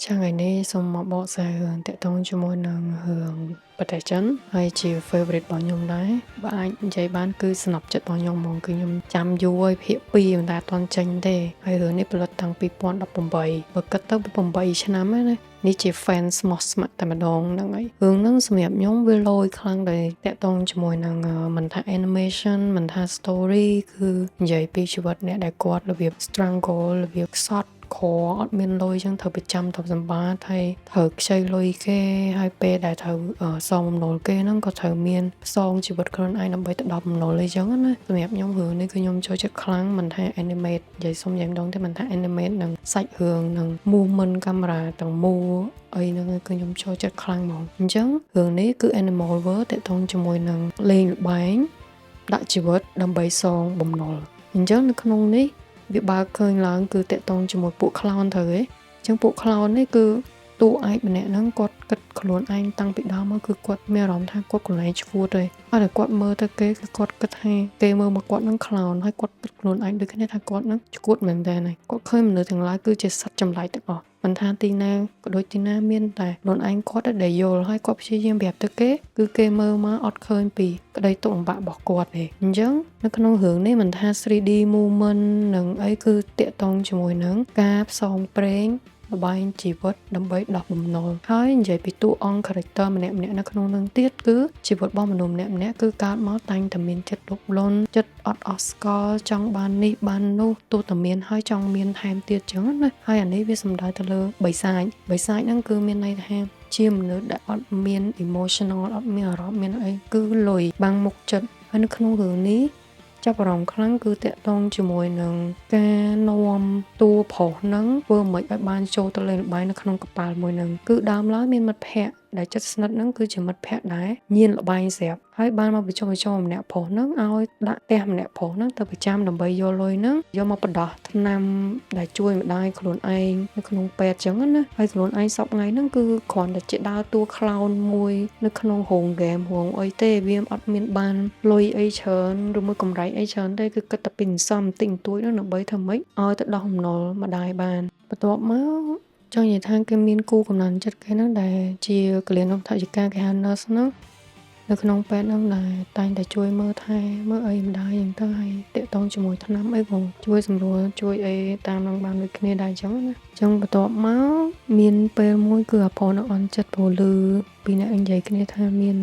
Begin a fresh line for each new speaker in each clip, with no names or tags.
Chào ngày nay xong một bộ xe hưởng tại tông cho môi nâng hưởng bật đại chấn hay chiều favorite bỏ nhung đấy và anh chạy bán cứ snap chất bỏ nhung mong cứ nhung chăm vui hiệp bì mà ta toàn tranh đề hay hưởng này bật tăng pi pon đập bồng bầy bật cất tóc bồng bầy cho nắm ấy ní chỉ fans mọt mặt tại mà đòn nâng ấy hướng nâng xâm nhập nhóm với lôi khăn đầy tại tông cho môi nâng mình thả animation mình thả story cứ dạy pi chú vật nè đại quạt là việc strangle là việc shot khóอดเมียนลอยจังเธอไปจำทบสัมบาไทยเธอใช้ลอยแค่ให้เปได้เธอซองมันโหลแค่นั่นก็เธอเมียนซองชีวิตคนไอ้นำไปตัดดอกมันโหลเลยจังนะสมัยยมหือนี่คือยมโชว์จะครั้งมันให้แอนิเมตใหญ่สมใหญ่ดองที่มันให้แอนิเมตหนังใส่หืองหนังมูมันกำราต่างมูไอ้นั่นคือยมโชว์จะครั้งมองจังหืองนี้คือแอนิมอลเวิร์ดแต่ตรงจมูกหนังเล่นแบงดักชีวิตดำไปซองบ่มโหลจังในขนมนี้việc bà khơiឡើងគឺតេតងជាមួយពួក clown ទៅឯងចឹងពួក clown នេះគឺតួឯកម្នាក់ហ្នឹងគាត់គិតខ្លួនឯងតាំងពីដើមមកគឺគាត់មានអារម្មណ៍ថាគាត់ខ្លួនឯងឈួតទេអត់តែគាត់មើលទៅគេគឺគាត់គិតថាគេមើលមកគាត់ហ្នឹង clown ហើយគាត់គិតខ្លួនឯងដូចគ្នាថាគាត់ហ្នឹងឈួតមែនតើគាត់ឃើញមនុស្សទាំងឡាយគឺជាសត្វចម្លែកទាំងអស់មិនថាទីណាក៏ដូចទីណាមានតែខ្លួនឯងគាត់ដែលយល់ហើយគាត់ព្យាយាមប្រាប់ទៅគេគឺគេមើលមកអត់ឃើញពីក្តីទុកលំបាករបស់គាត់ទេអញ្ចឹងនៅក្នុងរឿងនេះមិនថា 3D movement និងអីគឺតាក់ទងជាមួយនឹងការផ្សងព្រេងលបែងជីវិតដើម្បីដោះបំណុលហើយនិយាយពីតួអង្គ character ម្នាក់ៗនៅក្នុងនឹងទៀតគឺជីវិតរបស់មនុស្សម្នាក់ៗគឺកើតមកតែងតែមានចិត្តលោភលន់ចិត្តអត់អស់ស្កល់ចង់បាននេះបាននោះទោះតែមានហើយចង់មានថែមទៀតចឹងណាហើយអានេះវាសំដៅទៅលើបិសាចហ្នឹងគឺមានន័យថាជាមនុស្សដែលអត់មាន emotional អត់មានអារម្មណ៍មានអីគឺលុយបាំងមុខចិត្តហើយនៅក្នុងរឿងនេះចាប់អារម្មណ៍ខ្លាំងគឺតាក់ទងជាមួយនឹងការនាំតួប្រុសហ្នឹងធ្វើមិនឲ្យបានចូលទៅលេងល្បែងនៅក្នុងកប៉ាល់មួយហ្នឹងគឺដើមឡើយមានមិត្តភ័ក្តិដែលចិត្តស្និទ្ធហ្នឹងគឺជាមិត្តភ័ក្តិដែរញៀនល្បែងស្រាប់ហើយបានមកបញ្ចុះម្នាក់ប្រុសហ្នឹងឲ្យដាក់ផ្ទះម្នាក់ប្រុសហ្នឹងទៅប្រចាំដើម្បីយកលុយហ្នឹងយកមកបដោះថ្នាំដែលជួយម្ដាយខ្លួនឯងនៅក្នុងពេទ្យចឹងណាហើយខ្លួនឯងសពថ្ងៃហ្នឹងគឺគ្រាន់តែជាដើរតួ clown មួយនៅក្នុងរោងហ្គេមរោងអីទេវាអត់មានបានលុយអីច្រើនឬមួយកម្រៃអីច្រើនទេគឺគិតតែពីសំតិចតួចហ្នឹងដើម្បីធ្វើម៉េចឲ្យទៅដោះបំណុលម្ដាយបានបន្ទាប់មកចង់និយាយថាគេមានគូកំណត់ចិត្តគេហ្នឹងដែលជាកលៀនរដ្ឋាភិការគេហៅ nurse ហ្នឹងនៅក្នុងពេទ្យហ្នឹងដែលតែងតែជួយមើលថែមើលអីម្ដាយហ្នឹងទៅហើយតាក់ទងជាមួយថ្នាំអីផងជួយសម្រួលជួយអីតាមនឹងបានដូចគ្នាដែរអញ្ចឹងណាអញ្ចឹងបន្ទាប់មកមានពេលមួយគឺអាប្រុសនៅអន់ចិត្តព្រោះឮពីអ្នកនិយាយគ្នាថាមាន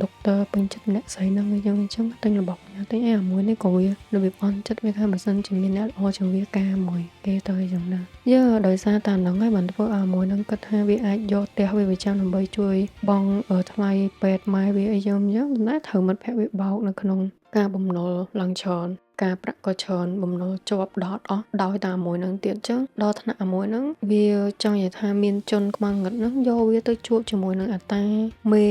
ដុកទ័រពេញចិត្តអ្នកស្រីហ្នឹងអញ្ចឹងទិញរបស់ញ៉ាំទិញអាមួយនេះក៏វារបៀបអន់ចិត្តវាថាបើសិនជាមានអ្នកល្អជាងវាការមួយគេទៅអញ្ចឹងណាដោយសារតែហ្នឹងហើយបានធ្វើអាមួយហ្នឹងគាត់ថាវាអាចយកផ្ទះវាប្រចាំដើម្បីជួយបងថ្លៃពេទ្យម៉ែវាអីចឹងតែត្រូវមិត្តភក្តិវាបោកនៅក្នុងការបំណុលឡើងច្រើនការប្រាក់ក៏ច្រើនបំណុលជាប់ដតអស់ដោយតែមួយហ្នឹងទៀតចឹងដល់ថ្នាក់មួយហ្នឹងវាចង់និយាយថាមានជនខ្មាំងងឹតហ្នឹងយកវាទៅជួបជាមួយនឹងអាតាមេ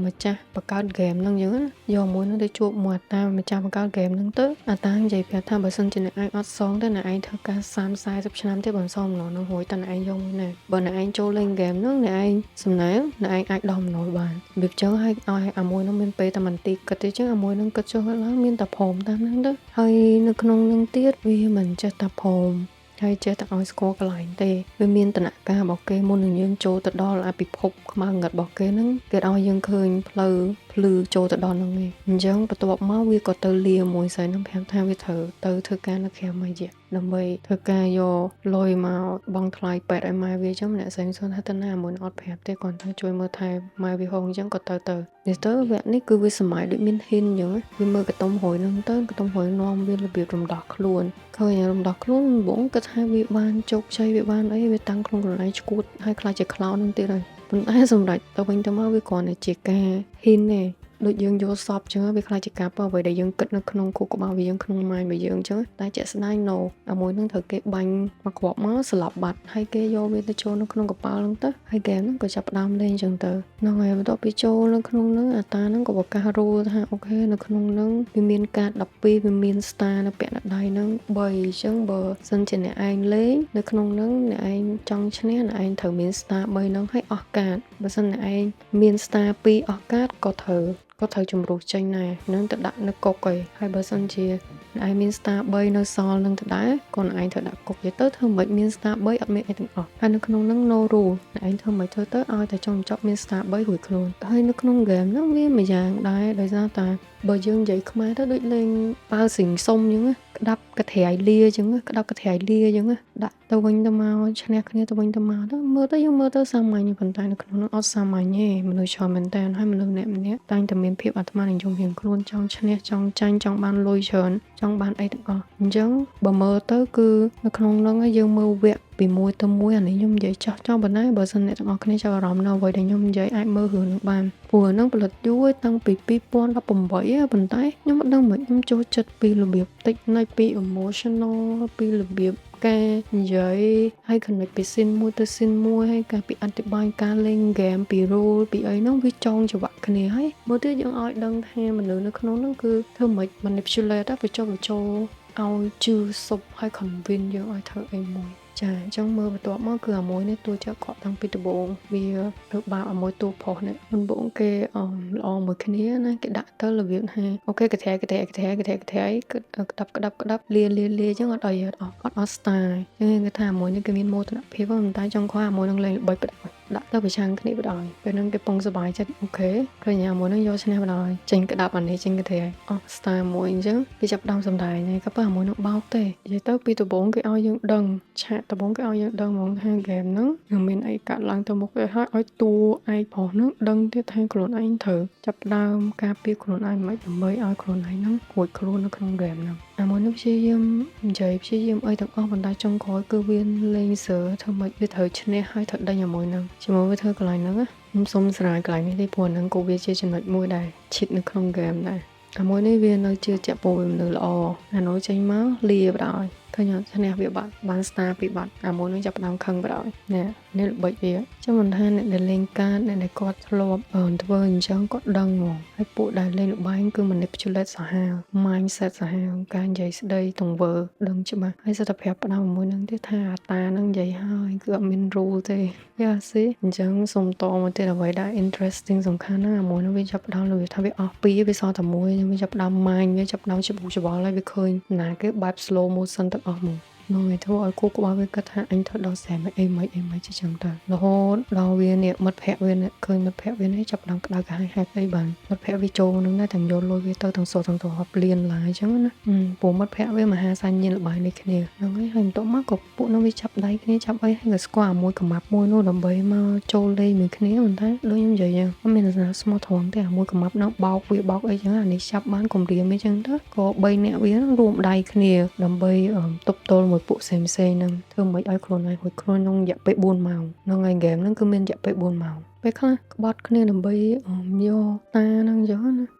ម្ចាស់បង្កើតហ្គេមហ្នឹងចឹងណាយកមួយហ្នឹងទៅជួបមួយអាតាម្ចាស់បង្កើតហ្គេមហ្នឹងទៅអាតានិយាយប្រាប់ថាបើសិនជាអ្នកឯងអត់សងទេអ្នកឯងធ្វើការ30-40ឆ្នាំទេបើសងម្ដងហ្នឹងរួចតែអ្នកឯងយកមួយណាបើអ្នកឯងចូលលេងហ្គេមហ្នឹងអ្នកឯងសំណើអ្នកឯងអាចដោះបំណុលបានវាចឹងឲ្យអាមួយហ្នឹងមានពេលតែមិនទីគិតទេចឹងអាមួយហ្នឹងគិតចុះឡើងមានតែព្រមតាមហ្នឹងទៅហើយនៅក្នុងនឹងទៀតវាមិនចេះតែព្រមហើយចេះតែឲ្យស្គាល់កន្លែងទេវាមានតនការរបស់គេមុននឹងយើងចូលទៅដល់អាពិភពខ្មៅងឹតរបស់គេហ្នឹងគេឲ្យយើងឃើញផ្លូវភ្លឺចូលទៅដល់ហ្នឹងឯងអញ្ចឹងបន្ទាប់មកវាក៏ទៅលាមួយស្រីហ្នឹងប្រាប់ថាវាត្រូវទៅធ្វើការនៅក្រៅមួយរយៈដើម្បីធ្វើការយកលុយមកបង់ថ្លៃពេទ្យឲ្យម៉ែវាអញ្ចឹងអ្នកស្រីសួរថាទៅណាមួយអត់ប្រាប់ទេគាត់ថាជួយមើលថែម៉ែវាហងអញ្ចឹងក៏ទៅនេះទៅវគ្គនេះគឺវាសម័យដូចមានហ៊ានអញ្ចឹងវាមើលកតុំហួយហ្នឹងទៅកតុំហួយនាំវារបៀបរំដោះខ្លួនឃើញរំដោះខ្លួនបងគាត់ថាវាបានជោគជ័យវាបានអីវាតាំងខ្លួនខ្លួនឯងឈួតហើយខ្លាចជាខ្លោនហ្នឹងទៀតហើយប៉ុន្តែសម្រាប់ទៅវិញទៅមកវាគ្រាន់តែជាការហ៊ានទេដូចយើងយកសពចឹងវាខ្លាចជាការប៉ះអ្វីដែលយើងគិតនៅក្នុងខួរក្បាលរបស់យើងក្នុងម៉ាយរបស់យើងចឹងតែជាក់ស្ដែងណូអាមួយហ្នឹងត្រូវគេបាញ់មកគ្រាប់មកស្លាប់បាត់ហើយគេយកវាទៅចូលនៅក្នុងកប៉ាល់ហ្នឹងទៅហើយហ្គេមហ្នឹងក៏ចាប់ផ្ដើមលេងចឹងទៅហ្នឹងហើយបន្ទាប់ពីចូលនៅក្នុងហ្នឹងអាតាហ្នឹងក៏ប្រកាសរូលថាអូខេនៅក្នុងហ្នឹងវាមានការ12វាមាន star នៅពាក់ដៃហ្នឹង3អញ្ចឹងបើសិនជាអ្នកឯងលេងនៅក្នុងហ្នឹងអ្នកឯងចង់ឈ្នះអ្នកឯងត្រូវមាន star 3ហ្នឹងឲ្យអស់កាតបើសិនអ្នកឯងមាន star 2អស់កាតក៏ត្រូវជំរុះចេញដែរនឹងទៅដាក់នៅកុកឯងហើយបើសិនជា ai miên star bay nơi sol nâng thật đá còn ai thật đã cục vậy tới thơm mấy miên star bay ở miệng ai từng hai nước nông nâng no rule ai thơm mấy thơ tới ai tại trong chọc miên star bay hủy luôn hai nước nông game nó miên mà dạng đái đời ra ta bờ dương vậy không ai tới đứt lên bao xình sông những á đắp cái thẻ lia chứng á đắp cái thẻ lia chứng á đã tao quanh tao mau cho nên cái tao quanh tao mau đó mơ tới sao mày như phần tay nó ót sao mày nhé mình nuôi cho mình tay hay mình nuôi nẹm nhé tay tao miên phiệp ở tao mang trong hiền luôn trong cho nên trong tranh trong ban lôi trơn trong ban ấy được chẳng bờ mơ tới cứ nó không nó dương mơ vẹn bị môi tao môi anh ấy nhung vậy cho bữa nay bữa sinh này tao cái này cho rộng nào vậy để nhung vậy ai mơ hưởng được bàn vừa nó bật vui tăng bị pon là bầm bẫy bàn tay nhưng mà đang mình nhung cho chật bị là biệt tích này bị emotional bị là biệt cái vậy hay cần phải bị xin mua hay cả bị anti-buy ca lên game bị rule bị ấy nó bị tròn cho bạn cái này hay bữa trước những ai đăng hay mà nữa nó không nó cứ thơ mệt manipulate đó phải cho ao chưa sụp hay còn viên những ai thợ ấy mùi chà trong mơ và tọa mơ cửa mối này tôi cho có tăng Peter Bong vì được bảo ở mối tôi phò này mình bỗng cái lo một cái này cái đã tới là việc hay ok cái thẻ ấy đập lia chứ ngọt đầy ở style cho nên cái thà mối như cái miên mô tôi đã phê vào tay trong khoa mối đang lên bậy đã tới phải trang cái này bắt đầu cái năng cái bông sờ bài chắc ok cái nhà mối nó do cho nên bắt đầu trên cái đạp ảnh này trên cái thẻ style mối chứ cái chập đong sầm đài này các bạn mối nó bao tê vậy tới Peter Bong cái ao dương đằng chạ tao bốn cái ao dương đằng mong hai game nữa nhưng mình ấy cả lần tao một cái hai ấy tua ai bỏ nước đằng tiếp theo còn anh thử chập đam cà phê còn anh mấy mới ai còn anh nó hồi còn nó không game nào mối nó chơi chơi ấy thằng ông bàn tay trong khói cơ viên lên sửa thôi mấy cái thời trên này hai thật đây nhà mối năng chỉ mới với thơ cái này nữa xong rồi cái này đi buồn năng cô biết chơi trên mặt môi đài chít nó không game này mối này viên nó chưa chạm bồi nữa là nói tranh máu lia vào rồi thôi nhở cho nên việc bạn star bị bạn mối nó chập đam khăn vào rồi nè nên là bởi vì cho mình hai này để lên ca này có lộp tôi chẳng có đăng ngủ hay bộ đài lên được bánh cứ mình manipulate xã hào mindset xã hào cái vậy đây tổng vợ đừng chứ mà hay sẽ tập hợp nào mối năng tiếp tha ta năng vậy hai cứ mình rule thì xí chẳng xong to mà thế là vậy đã interesting sòng khăn á mối nó bị chập đam là việc thay vì pi với so tầm mối nhưng bị chập đam mind với chập đam chụp bỏ lại việc khơi là cái vibe slow motion tập mù người thôi cô bảo với cái thằng anh thật đau xẻ mấy em chứ chẳng thật là hô đau viên nè mất phẹo viên nè khơi mất phẹo viên ấy chập đau cả hai cái bàn mất phẹo với trâu nó ngay thằng vô lôi với tao thằng tổ hợp liền lại chẳng á bố mất phẹo với mà hai san nhìn lại bài này cái này nó cái hành tổ mắt của bộ nó bị chập đấy cái này chập ấy hay là squat môi cầm mập môi nó đầm bấy mà trâu lên mình cái này mình thấy đôi như vậy nha mình là small thoáng thế môi cầm mập nó bao ấy chẳng hạn này chập bán cùng điểm mấy chân đó có bay nẹo với nó rụm đầy cái này đầm bay tập tôi một bộ xem nâng thương mấy ai khôn này hồi khôn nông dẹp bậy buồn màu nó ngày game nó cứ men dẹp bậy buồn màu vậy không bot cái này làm bay vô ta nâng gió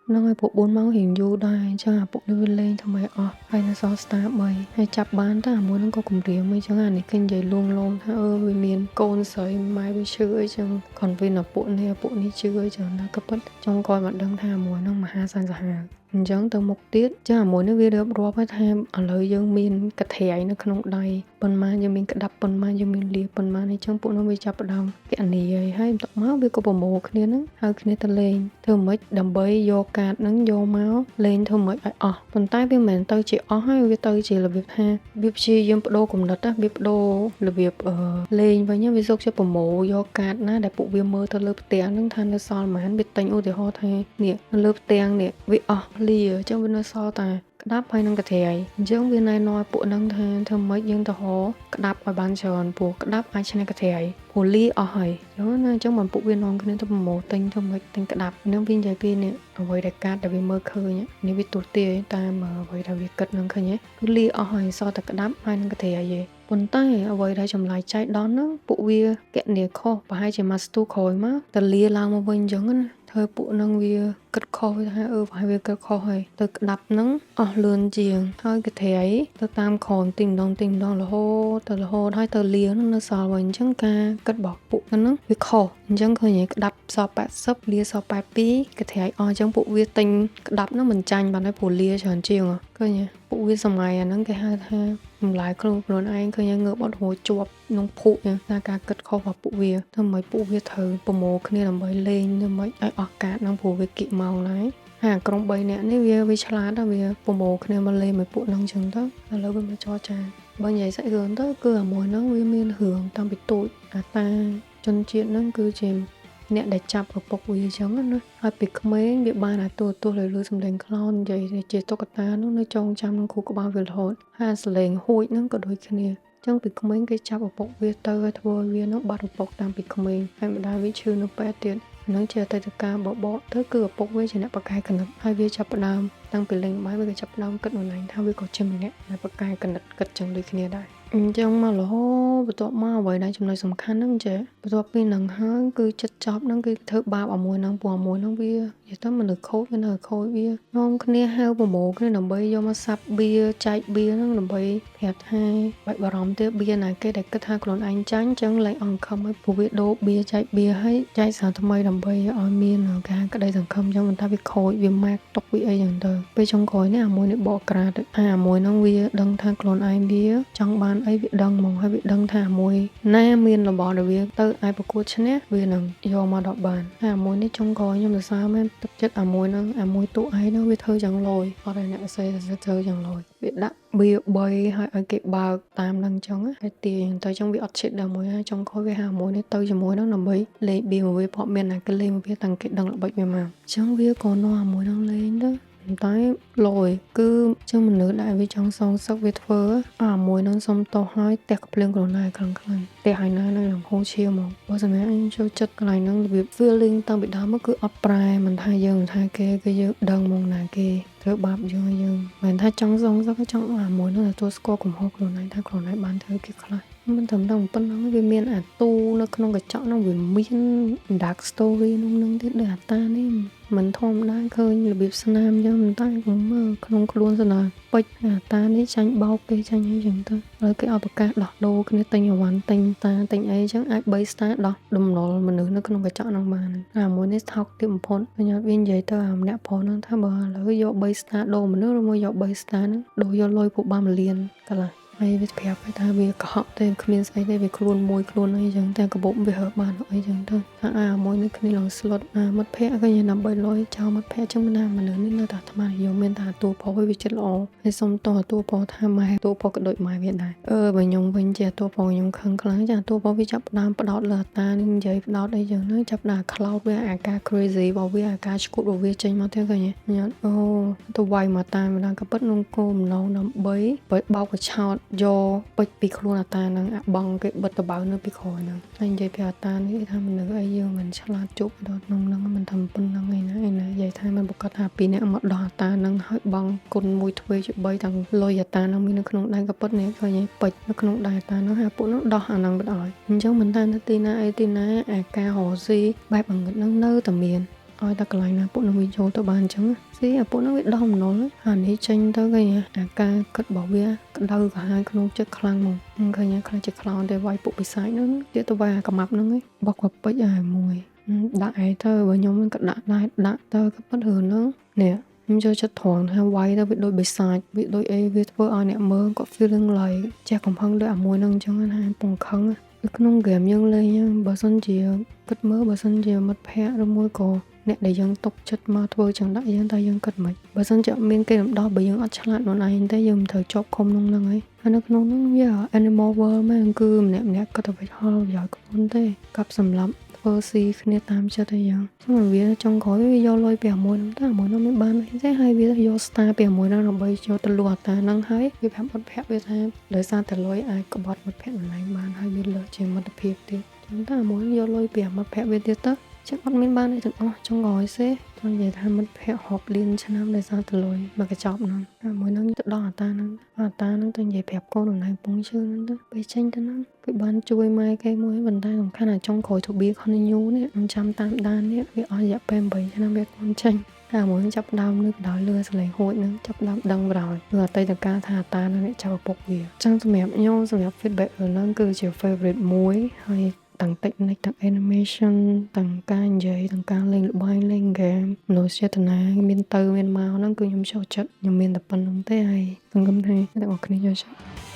nó ngày bộ buồn màu hình vô đai cho bộ đi lên thôi mày hay là so start bay hay chập bán ta muốn nó có cùng điểm mấy chẳng hạn này kênh dày luôn ha với miền côn sợi mai với chưa ấy chẳng còn vì là bộ này chưa ấy chẳng nó cấp bất trong coi mặt đăng tha mùa nó mà ha san giả chẳng từ một tiết chứ là mỗi cái video drop hết thêm ở lời dân miền cái thẻ nó không đầy bên mà dân miền cái đập bên mà dân miền liệp bên mà này trong bộ nó bị chập đầm cái anh này hay tóc máu với có bộ mồ kia nó hai kia ta lên thường mấy đầm bơi vô cạt nó vô máu lên thường mấy bên tay bên mình tao chỉ hay với tao chỉ là việc ha việc chi dân đô cùng đất á việc đô là việc lên với nhá ví dụ cho bộ mồ vô cạt nó để bộ viêm mơ tao lớp tiền nó than nó son mà hắn bị tanh ô thì ho thay nè lớp tiền nè vì lìa trong bên nó so ta đáp hay năng cái thẻ giống bên này nói bộ năng thêm mấy dân tao hó đáp ở ban tròn bộ đáp ai trên cái thẻ bộ ly hỏi đó nên trong mình bộ viên non cái nên tao một tinh thêm mấy tinh cái đáp nếu viên giải viên này ở với đại ca để vì mơ khơi nhé nếu vì tụt tiền ta mà với đại việt cất năng khơi nhé cứ ly hỏi so ta cái đáp hay năng cái thẻ gì bốn tay ở với đại chồng lại trái đó nó bộ viên kẹn để kho và hai chỉ mà stu khối má ta lia lao một bên giống thôi bộ năng viên cất kho với hai phải viên cất kho hay ta đáp nắng lươn chiềng thôi cái thẻ ấy ta tam khòn tình đong là hô hai tờ lia nó sò vào chẳng ca cất bỏ bộ nó với kho chẳng khơi nhé đáp so bát sấp lia so bát bí cái thẻ ấy chẳng bộ viên tình đáp nó mình tranh bằng cái bộ lia tròn chiềng cơ nhé bộ viên sầm ngày nó cái hai lại con anh cơ nhé ngựa bọn hồ chuột nông phụ nha ra cả cất kho vào bộ viên thôi mấy bộ viên thử bộ mồ cái này làm bấy lên thôi mấy cả năng bộ viên kỵ màu này ក្រុម3នាក់នេះវាឆ្លាតណាស់វាប្រមូលគ្នាមកលេងមួយពួកហ្នឹងចឹងទៅឥឡូវវាមកចរចាបើនិយាយសាច់រឿងទៅគឺអាមួយហ្នឹងវាមានរឿងតាំងពីតូចអាតាជនជាតិហ្នឹងគឺជាអ្នកដែលចាប់ឪពុកវាចឹងណាហើយពីក្មេងវាបានអាទូលើសំឡេងខ្លោននិយាយជាតុក្កតានោះនៅចងចាំនឹងគូក្បាលវារហូតហើយសំឡេងហួចហ្នឹងក៏ដូចគ្នាចឹងពីក្មេងគេចាប់ឪពុកវាទៅឲ្យធ្វើវានោះបាត់ឪពុកតាំងពីក្មេងហើយម្ដាយវាឈឺនៅពេទ្យទៀតនឹងជាអតីតកាលបបកទៅគឺឪពុកវាជាអ្នកបកកាយកណិតហើយវាចាប់ផ្ដើមតាំងពីលេងបាយវាក៏ចាប់ផ្ដើមគិតខ្លួនឯងថាវាក៏ជាម្នាក់ដែលបកកាយកណិតគិតចឹងដូចគ្នាដែរអញ្ចឹងមករហូតបន្ទាប់មកអ្វីដែលចំណុចសំខាន់ហ្នឹងចេះបន្ទាប់ពីនឹងហើយគឺចិត្តចប់ហ្នឹងគឺធ្វើបាបឲ្យមួយហ្នឹងពួកមួយហ្នឹងវានិយាយទៅមនុស្សខូចវានៅខូចវានាំគ្នាហៅប្រមូលគ្នាដើម្បីយកមកសាប់បៀចែកបៀហ្នឹងដើម្បីប្រាប់ថាបាច់បារម្ភទេបៀណាគេដែលគិតថាខ្លួនឯងចាញ់អញ្ចឹងលែងអង្គខំឲ្យពួកវាដូរបៀចែកបៀឲ្យចែកសារថ្មីដើម្បីឲ្យមានការក្តីសង្ឃឹមអញ្ចឹងមិនថាវាខូចវាម៉ាក់ຕົកវាអីអញ្ចឹងទៅពេលចុងក្រោយនេះអាមួយនេះបកក្រាតអាមួយហ្នឹងវាដឹងថាខ្លួនឯងវាចង់បានអីវាដឹងហ្មងហើយវាដឹងថាមួយណាមានរបស់ដែលវាទៅឲ្យប្រកួតឈ្នះវានឹងយកមកដល់បានហើយមួយនេះចុងក្រោយខ្ញុំសរសើរមែនទឹកចិត្តអាមួយហ្នឹងអាមួយទូឯងហ្នឹងវាធ្វើយ៉ាងលយអត់ឲ្យអ្នកផ្សេងធ្វើយ៉ាងលយវាដាក់វា3ហើយឲ្យគេបើកតាមនឹងចឹងហើយទាញទៅចឹងវាអត់ឈិតដល់មួយហើយចុងក្រោយវាហៅមួយនេះទៅជាមួយហ្នឹងដើម្បីលេងបៀមកវាព្រោះមានតែគេលេងមកវាតាំងគេដឹងល្បិចវាមកចឹងវាក៏នាំអាមួយហ្នឹងលេងទៅតែលយគឺចឹងមនុស្សដែលវាចង់សងសឹកវាធ្វើអាមួយនឹងសុំតោះហើយតែកភ្លើងខ្លួនឯងខ្លាំងតែហើយណានៅក្នុងហូឈៀមកបើសម្រាប់អញចូលចិត្តកន្លែងហ្នឹងរបៀប feeling តាំងពីដើមមកគឺអត់ប្រែមិនថាយើងមិនថាគេគឺយើងដឹងមកណាគេធ្វើបាបយើងមិនថាចង់សងសឹកចង់អាមួយនោះទទួលស្គាល់កំហុសខ្លួនឯងថាខ្លួនឯងបានធ្វើគេខ្លះមិនត្រឹមតែប៉ុណ្ណឹងវាមានអាទូនៅក្នុងកញ្ចក់ហ្នឹងវាមាន dark story ហ្នឹងទៀតដូចអាតានេះមិនធម្មតាឃើញរបៀបស្នាមអញ្ចឹងតែខ្ញុំមើលក្នុងខ្លួនស្នាពេជ្រអាតានេះចាញ់បោកគេចាញ់អីចឹងទៅហើយគេឲ្យប្រកាសដោះដូរគ្នាទិញអីវ៉ាន់ទិញតាទិញអីចឹងអាច3 star ដោះដំណុលមនុស្សនៅក្នុងកញ្ចក់ហ្នឹងបានអាមួយនេះថោកទាបបំផុតខ្ញុំវានិយាយទៅអាម្នាក់ប្រុសហ្នឹងថាបើឥឡូវយក3 star ដូរមនុស្សឬមកយក3 star ហ្នឹងដូរយកលុយពួកបាន1លានកន្លះហើយវាប្រាប់ថាវាកុហកទេគ្មានស្អីទេវាខ្លួនមួយខ្លួនអីចឹងតែកបោកវាហើបានអីចឹងទៅថាអាមួយនេះគ្នាឡើងស្លុតមិត្តភ័ក្ដិក៏ញ៉ាំដើម្បីលុយចោលមិត្តភ័ក្ដិចឹងមិនណាមនុស្សនេះនៅតែអាត្មាយកមានថាតួប្រុសវាចិត្តល្អហើយសុំតោះតួប្រុសថាម៉ែតួប្រុសក៏ដូចម៉ែវាដែរបើខ្ញុំវិញជាតួប្រុសខ្ញុំខឹងខ្លាំងចាតួប្រុសវាចាប់ផ្ដើមផ្ដោតលើអាតានេះនិយាយផ្ដោតអីចឹងទៅចាប់ដើរ cloud វាអាការ crazy របស់វាអាការឈួតរបស់វាចេញមកទៀតឃើញខ្ញុំទៅវាយមកតាមម្ដងក៏ពិតក្នុងគោលបំណងដើម្បីបោកកឆោតយកពេជ្រពីខ្លួនអាតានឹងអាបងគេបិទតបៅនៅពីក្រោយហ្នឹងហើយនិយាយពីអាតានេះថាមនុស្សអីយើងមិនឆ្លាតជប់ដល់ក្នុងហ្នឹងមិនថាប៉ុណ្្នឹងឯណានិយាយថាមិនប្រកាសថាពីអ្នកមកដោះអាតានឹងហើយបងគុណមួយទ្វេជា3ទាំងលុយអាតានឹងមាននៅក្នុងដៃក៏ពិតនេះឃើញពេជ្រនៅក្នុងដៃអាតានឹងហើយពួកនោះដោះអានឹងបិទឲ្យអញ្ចឹងមិនថានៅទីណាអីទីណាអាការរស់ស៊ីបែបអង្គិតនឹងនៅតែមានឲ្យតែកន្លែងណាពួកនឹងវាចូលទៅបានអញ្ចឹងស៊ីអាពួកនឹងវាដោះមណុលអានេះចេញទៅឃើញអាការគិតរបស់វាក្តៅក្រហាយក្នុងចិត្តខ្លាំងមកឃើញខ្លាចជាខ្លោនតែវាយពុកពិសាចហ្នឹងទៀតទៅវាយអាកំាប់ហ្នឹងឯងបោកក៏ពេជ្រអាមួយដាក់ឯទៅបើខ្ញុំមិនក៏ដាក់ដែរដាក់ទៅក៏ប៉ុន្តែរឿងហ្នឹងនេះខ្ញុំចូលចិត្តត្រង់ថាវាយទៅវាដូចបិសាចវាដូចអីវាធ្វើឲ្យអ្នកមើលគាត់ feeling like ចេះកំហឹងដូចអាមួយហ្នឹងអញ្ចឹងណាពងខឹងក្នុងហ្គេមយើងលេងបើសិនជាគិតមើលបើសិនជាមិត្តភ័ក្តិឬមួយក៏អ្នកដែលយើងទុកចិត្តមកធ្វើចឹងដាក់យើងតែយើងគិតមិនបើសិនជាអត់មានគេរំដោះបើយើងអត់ឆ្លាតខ្លួនឯងទេយើងមិនត្រូវជាប់ឃុំក្នុងហ្នឹងហើយនៅក្នុងហ្នឹងវា animal world មែនគឺម្នាក់គិតតែវិហល់ប្រយោជន៍ខ្លួនទេកាប់សម្លាប់ធ្វើស៊ីគ្នាតាមចិត្តអីយ៉ាងចឹងវាចុងក្រោយវាយកលុយពីអាមួយហ្នឹងតែអាមួយហ្នឹងមិនបានទេហើយវាយក star ពីអាមួយហ្នឹងដើម្បីយកទៅលក់អាតាហ្នឹងហើយវាប្រាប់មិត្តភ័ក្តិវាថាដោយសារតែលុយអាចក្បត់មិត្តភ័ក្តិម្នាក់បានហើយវាលើកជាមិត្តភាពទៀតចឹងតែអាមួយយកលុយពីមិត្តភ័ក្តិវាទៀតទៅចឹងអត់មានបានអីទាំងអស់ចុងក្រោយសេចង់និយាយថាមិត្តភ័ក្តិរាប់លានឆ្នាំដោយសារតែលុយមកកញ្ចប់ហ្នឹងមួយហ្នឹងទៅដល់អាតាហ្នឹងទៅនិយាយប្រាប់កូនខ្លួនឯងពងឈឺហ្នឹងទៅពេលចេញទៅហ្នឹងគេបានជួយម៉ែគេមួយប៉ុន្តែសំខាន់ចុងក្រោយ to be continue នេះខ្ញុំចាំតាមដាននេះវាអស់រយៈពេល8ឆ្នាំវាខ្លួនចេញតែមួយចាប់ដើមលើកដល់លឺសលេងហួចហ្នឹងចាប់ដើមដឹងបដ ாய் គឺអតីតកាលថាអាតានឹងអ្នកចាប់ឪពុកវាចឹងសម្រាប់ខ្ញុំសម្រាប់ feedback ហ្នឹងគឺជា favorite មួយហើយទាំង technique ទាំង animation ទាំងការនិយាយទាំងការលេងល្បែងលេង game មនោសញ្ចេតនាមានទៅមានមកហ្នឹងគឺខ្ញុំចូលចិត្តខ្ញុំមានតែប៉ុណ្្នឹងទេហើយសង្ឃឹមថាអ្នកនរគ្នាចូលចិត្ត